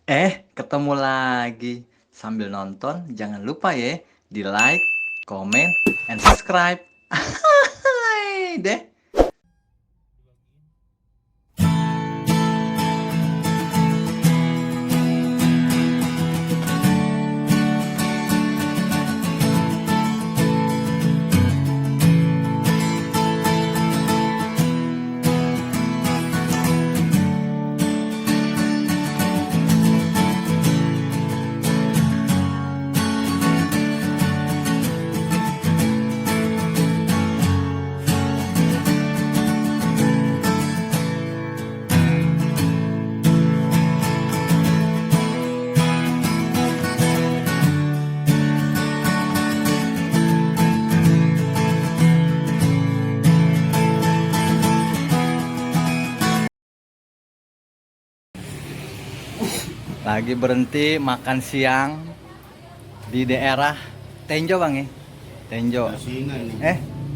Ketemu lagi. Sambil nonton, jangan lupa ya, di like, comment, and subscribe. Hai deh. Lagi berhenti makan siang di daerah Tenjo bang ya? Tenjo. Jasinga ini.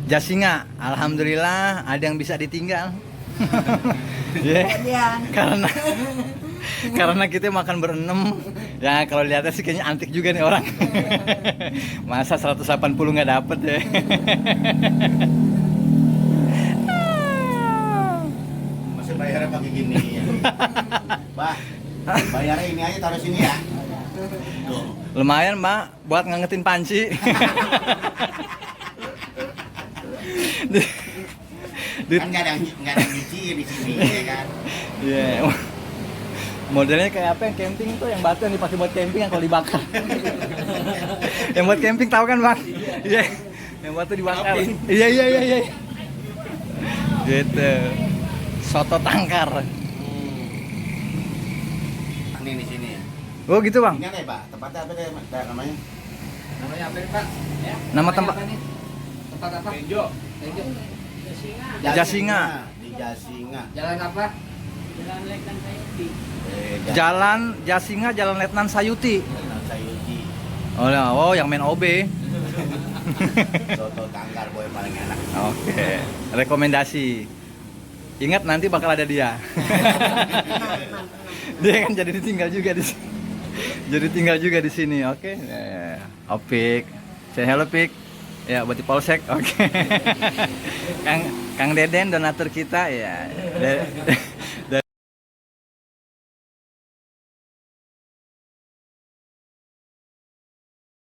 Jasinga. Alhamdulillah ada yang bisa ditinggal. Yeah. Karena kita makan berenam. Ya kalau lihatnya sih kayaknya antik juga nih orang. Masa 180 nggak dapet ya? Masih bayarnya pakai gini ya. Bah, bayarnya ini aja taruh sini ya. Tuh. Lumayan mbak buat ngangetin panci. Kan nggak ada nyuci di sini ya kan. Iya. Yeah. Modelnya kayak apa yang camping tuh, yang batu yang dipakai buat camping yang kalau dibakar. Yang buat camping tahu kan bang? Iya. Yeah. Yang batu dibakar. Iya. Gitu. Soto tangkar. Ini di sini ya. Oh gitu bang? Ini apa ya Pak? Tempatnya apa deh namanya? Namanya apa nih, Pak? Ya? Nama tempat? Apa nih? Tempat apa? Tenjo. Tenjo. Jasinga. Di Jasinga. Jalan apa? Jalan Jasinga, Jalan Letnan Sayuti. Jalan Sayuti. Oh yang main OB. Soto tangkar boy paling enak. Oke. Rekomendasi. Ingat nanti bakal ada dia. Dia kan jadi tinggal juga di sini. Jadi tinggal juga di sini. Oke. Opik. Say hello Pik. Ya, buat di Polsek. Oke. Kang Deden donatur kita ya.